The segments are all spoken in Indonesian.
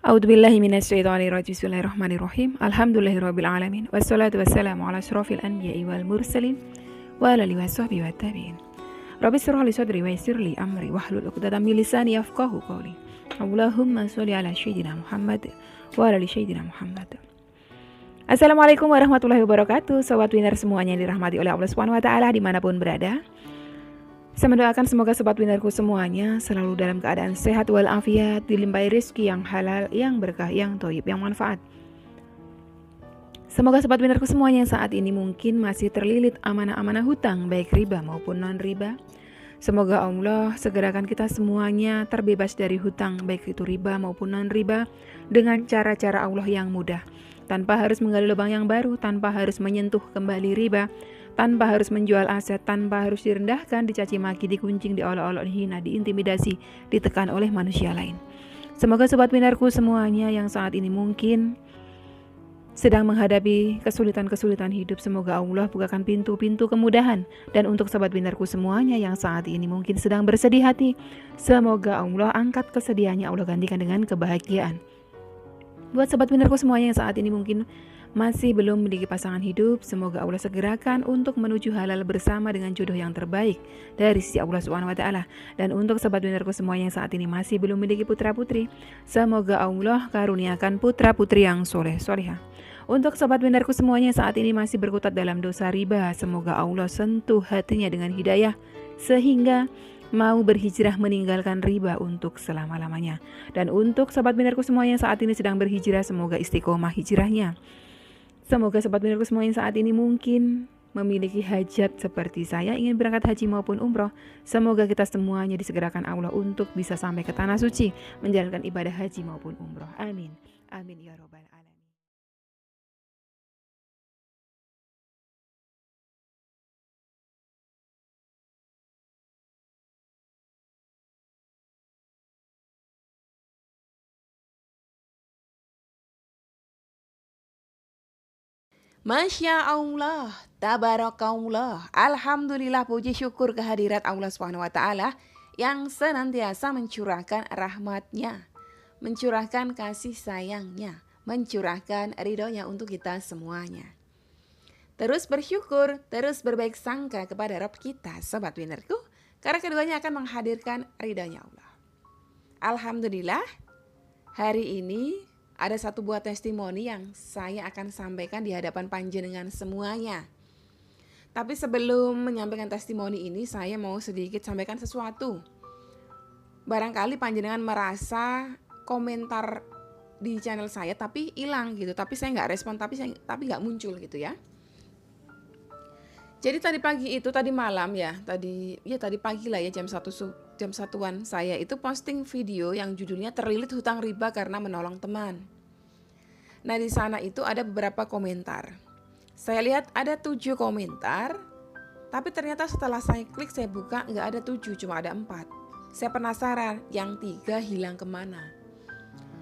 A'udzubillahi minasyaitonirrajim. Bismillahirrahmanirrahim. Alhamdulillahirabbil alamin. Wassalatu wassalamu ala asyrofil anbiya'i wal mursalin wa ala alihi washabbihi wattabi'in. Rabbi shrah li sadri wa yassir li amri wahlul 'uqdatam min lisani yafqahu qawli. Allahumma sholli ala sayyidina Muhammad wa ala ali sayyidina Muhammad. Assalamualaikum warahmatullahi wabarakatuh. Sobat Winner semuanya yang dirahmati oleh Allah Subhanahu wa taala dimanapun berada. Saya mendoakan semoga sobat winnerku semuanya selalu dalam keadaan sehat walafiat, dilimpahi rezeki yang halal, yang berkah, yang thayyib, yang manfaat. Semoga sobat winnerku semuanya yang saat ini mungkin masih terlilit amanah-amanah hutang, baik riba maupun non-riba. Semoga Allah segerakan kita semuanya terbebas dari hutang, baik itu riba maupun non-riba, dengan cara-cara Allah yang mudah. Tanpa harus menggali lubang yang baru, tanpa harus menyentuh kembali riba, tanpa harus menjual aset, tanpa harus direndahkan, dicaci maki, dikuncing, diolok-olok, dihina, diintimidasi, ditekan oleh manusia lain. Semoga sobat winnerku semuanya yang saat ini mungkin sedang menghadapi kesulitan-kesulitan hidup, semoga Allah bukakan pintu-pintu kemudahan. Dan untuk sobat winnerku semuanya yang saat ini mungkin sedang bersedih hati, semoga Allah angkat kesedihannya, Allah gantikan dengan kebahagiaan. Buat sobat winnerku semuanya yang saat ini mungkin masih belum memiliki pasangan hidup, semoga Allah segerakan untuk menuju halal bersama dengan jodoh yang terbaik dari sisi Allah Subhanahu wa taala. Dan untuk sobat winnerku semuanya yang saat ini masih belum memiliki putra-putri, semoga Allah karuniakan putra-putri yang soleh-solehah. Untuk sobat winnerku semuanya yang saat ini masih berkutat dalam dosa riba, semoga Allah sentuh hatinya dengan hidayah sehingga mau berhijrah meninggalkan riba untuk selama-lamanya. Dan untuk sobat winnerku semuanya yang saat ini sedang berhijrah, semoga istiqomah hijrahnya. Semoga sobat winnerku semuanya saat ini mungkin memiliki hajat seperti saya, ingin berangkat haji maupun umroh. Semoga kita semuanya disegerakan Allah untuk bisa sampai ke tanah suci, menjalankan ibadah haji maupun umroh. Amin. Amin ya robbal alamin. Masya Allah, tabarakallah, alhamdulillah, puji syukur kehadirat Allah Subhanahu wa taala yang senantiasa mencurahkan rahmatnya, mencurahkan kasih sayangnya, mencurahkan ridhonya untuk kita semuanya. Terus bersyukur, terus berbaik sangka kepada Rabb kita, sobat winnerku, karena keduanya akan menghadirkan ridhonya Allah. Alhamdulillah, hari ini ada satu buah testimoni yang saya akan sampaikan di hadapan panjenengan semuanya. Tapi sebelum menyampaikan testimoni ini, saya mau sedikit sampaikan sesuatu. Barangkali panjenengan merasa komentar di channel saya tapi hilang gitu, tapi saya nggak respon, tapi nggak muncul gitu ya. Jadi tadi malam ya, tadi pagi lah ya, jam 1-an saya itu posting video yang judulnya terlilit hutang riba karena menolong teman. Nah, di sana itu ada beberapa komentar. Saya lihat ada 7 komentar, tapi ternyata setelah saya klik, saya buka, nggak ada 7, cuma ada 4. Saya penasaran, yang 3 hilang kemana?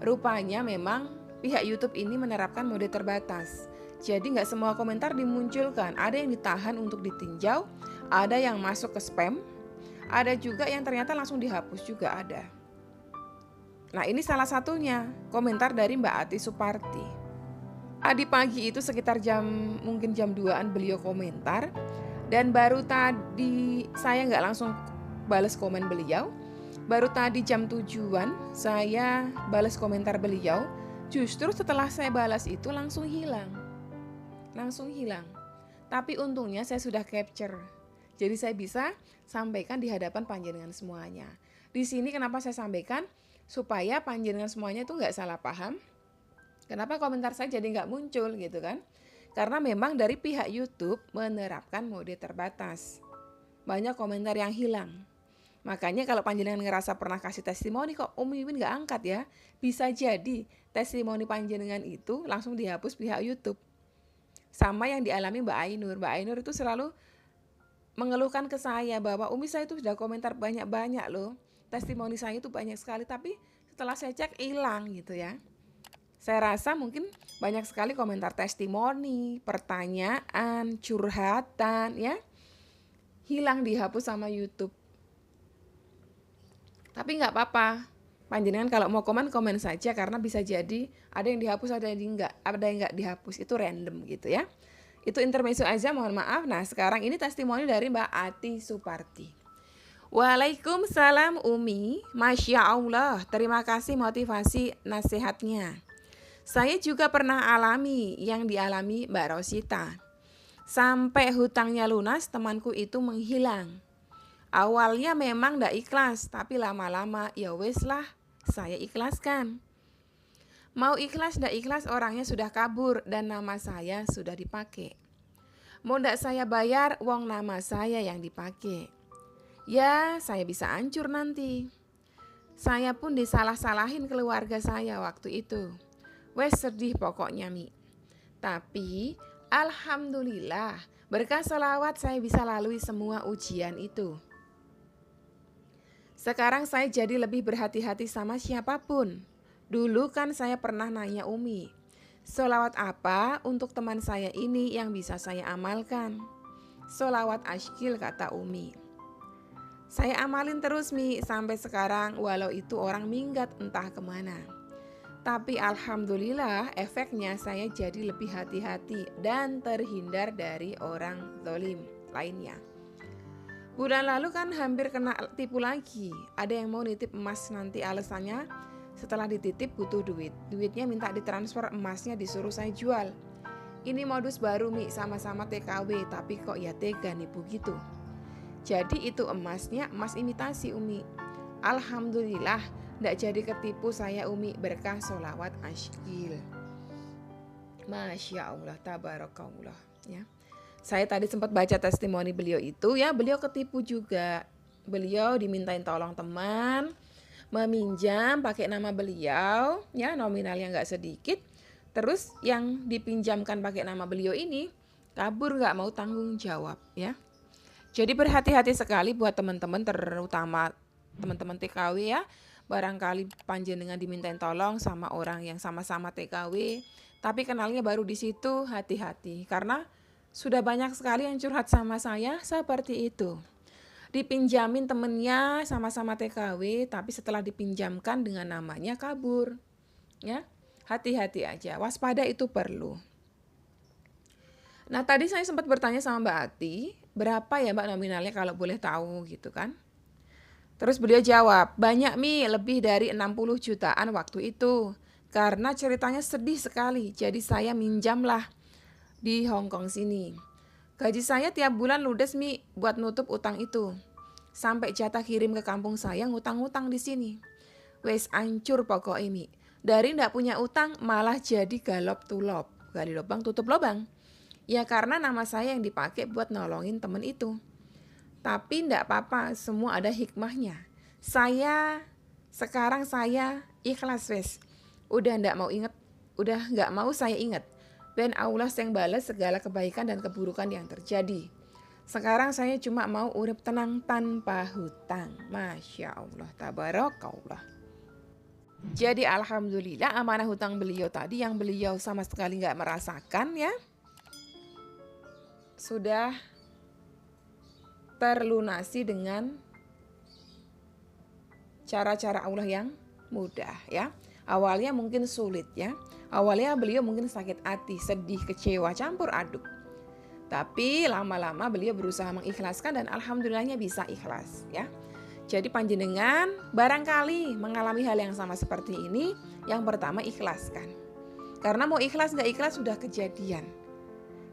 Rupanya memang pihak YouTube ini menerapkan mode terbatas. Jadi nggak semua komentar dimunculkan, ada yang ditahan untuk ditinjau, ada yang masuk ke spam, ada juga yang ternyata langsung dihapus juga ada. Nah, ini salah satunya, komentar dari Mbak Ati Suparti. Tadi pagi itu sekitar mungkin jam 2-an beliau komentar, dan baru tadi saya nggak langsung balas komen beliau. Baru tadi jam 7-an saya balas komentar beliau, justru setelah saya balas itu langsung hilang. Tapi untungnya saya sudah capture, jadi saya bisa sampaikan di hadapan panjenengan semuanya. Di sini kenapa saya sampaikan? Supaya panjenengan semuanya itu nggak salah paham. Kenapa komentar saya jadi nggak muncul gitu kan? Karena memang dari pihak YouTube menerapkan mode terbatas. Banyak komentar yang hilang. Makanya kalau panjenengan ngerasa pernah kasih testimoni kok Umi Win nggak angkat ya, bisa jadi testimoni panjenengan itu langsung dihapus pihak YouTube. Sama yang dialami Mbak Ainur. Mbak Ainur itu selalu mengeluhkan ke saya bahwa Umi, saya itu sudah komentar banyak-banyak loh. Testimoni saya itu banyak sekali, tapi setelah saya cek hilang gitu ya. Saya rasa mungkin banyak sekali komentar testimoni, pertanyaan, curhatan ya, hilang dihapus sama YouTube. Tapi nggak apa-apa, Panjenengan kalau mau komen, komen saja karena bisa jadi ada yang dihapus, ada yang enggak dihapus. Itu random gitu ya. Itu intermezzo aja, mohon maaf. Nah, sekarang ini testimoni dari Mbak Ati Suparti. Waalaikumsalam Umi, Masya Allah, terima kasih motivasi nasihatnya. Saya juga pernah alami yang dialami Mbak Rosita. Sampai hutangnya lunas, temanku itu menghilang. Awalnya memang ndak ikhlas, tapi lama-lama ya wes lah, saya ikhlaskan. Mau ikhlas ndak ikhlas orangnya sudah kabur dan nama saya sudah dipakai. Mau ndak saya bayar, wong nama saya yang dipakai. Ya, saya bisa hancur nanti. Saya pun disalah-salahin keluarga saya waktu itu. Wes sedih pokoknya Mi. Tapi alhamdulillah berkah selawat saya bisa lalui semua ujian itu. Sekarang saya jadi lebih berhati-hati sama siapapun. Dulu kan saya pernah nanya Umi, sholawat apa untuk teman saya ini yang bisa saya amalkan? Sholawat Ashkil, kata Umi. Saya amalin terus Mi sampai sekarang walau itu orang minggat entah kemana. Tapi alhamdulillah efeknya saya jadi lebih hati-hati dan terhindar dari orang zalim lainnya. Bulan lalu kan hampir kena tipu lagi. Ada yang mau nitip emas, nanti alasannya setelah dititip butuh duit. Duitnya minta ditransfer, emasnya disuruh saya jual. Ini modus baru Mi, sama-sama TKW tapi kok ya tega nipu gitu. Jadi itu emasnya emas imitasi Umi. Alhamdulillah ndak jadi ketipu saya Umi berkah sholawat Ashkil. Masya Allah, tabarakallah ya. Saya tadi sempat baca testimoni beliau itu ya, beliau ketipu juga. Beliau dimintain tolong teman, meminjam pakai nama beliau ya, nominalnya nggak sedikit. Terus yang dipinjamkan pakai nama beliau ini kabur, nggak mau tanggung jawab ya. Jadi berhati-hati sekali buat teman-teman, terutama teman-teman TKW ya. Barangkali panjenengan dimintain tolong sama orang yang sama-sama TKW, tapi kenalnya baru di situ, hati-hati karena sudah banyak sekali yang curhat sama saya seperti itu. Dipinjamin temennya sama-sama TKW, tapi setelah dipinjamkan dengan namanya kabur. Ya, hati-hati aja, waspada itu perlu. Nah, tadi saya sempat bertanya sama Mbak Ati, berapa ya Mbak nominalnya kalau boleh tahu gitu kan? Terus beliau jawab, banyak Mi, lebih dari 60 jutaan waktu itu. Karena ceritanya sedih sekali, jadi saya minjamlah di Hong Kong sini. Gaji saya tiap bulan ludes Mi buat nutup utang itu. Sampai jatah kirim ke kampung saya ngutang-ngutang di sini. Wes ancur pokoknya Mi. Dari ndak punya utang malah jadi galop tulop. Gali lubang tutup lubang. Ya karena nama saya yang dipakai buat nolongin temen itu. Tapi ndak apa-apa, semua ada hikmahnya. Sekarang saya ikhlas wes. Udah ndak mau saya ingat. Ben Allah yang balas segala kebaikan dan keburukan yang terjadi. Sekarang saya cuma mau urip tenang tanpa hutang. Masya Allah, tabarakallah. Jadi alhamdulillah amanah hutang beliau tadi yang beliau sama sekali gak merasakan ya, sudah terlunasi dengan cara-cara Allah yang mudah ya. Awalnya mungkin sulit ya. Awalnya beliau mungkin sakit hati, sedih, kecewa, campur aduk. Tapi lama-lama beliau berusaha mengikhlaskan dan alhamdulillahnya bisa ikhlas ya. Jadi panjenengan barangkali mengalami hal yang sama seperti ini, yang pertama ikhlaskan. Karena mau ikhlas gak ikhlas sudah kejadian.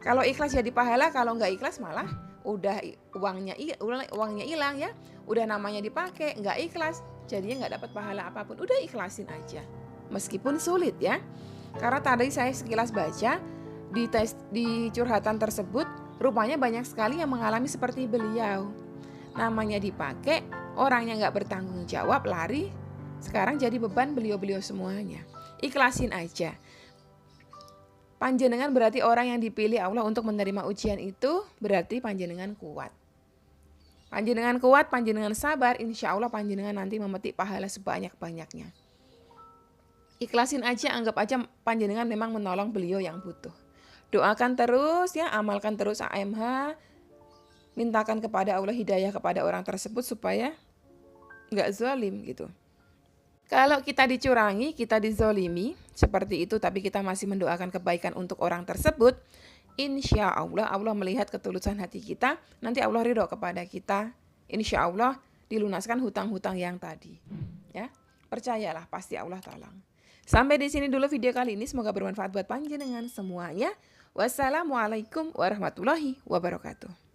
Kalau ikhlas jadi pahala, kalau gak ikhlas malah udah uangnya hilang ya. Udah namanya dipakai, gak ikhlas, jadinya gak dapat pahala apapun. Udah ikhlasin aja. Meskipun sulit ya. Karena tadi saya sekilas baca di curhatan tersebut, rupanya banyak sekali yang mengalami seperti beliau. Namanya dipakai, orangnya gak bertanggung jawab, lari, sekarang jadi beban beliau-beliau semuanya. Ikhlasin aja. Panjenengan berarti orang yang dipilih Allah untuk menerima ujian itu, berarti panjenengan kuat. Panjenengan kuat, panjenengan sabar, insya Allah panjenengan nanti memetik pahala sebanyak-banyaknya. Ikhlasin aja, anggap aja panjenengan memang menolong beliau yang butuh. Doakan terus ya, amalkan terus AMH, mintakan kepada Allah hidayah kepada orang tersebut supaya gak zalim gitu. Kalau kita dicurangi, kita dizolimi, seperti itu, tapi kita masih mendoakan kebaikan untuk orang tersebut, insya Allah, Allah melihat ketulusan hati kita, nanti Allah ridho kepada kita, insya Allah dilunaskan hutang-hutang yang tadi. Ya, percayalah, pasti Allah tolong. Sampai di sini dulu video kali ini, semoga bermanfaat buat panjenengan semuanya. Wassalamualaikum warahmatullahi wabarakatuh.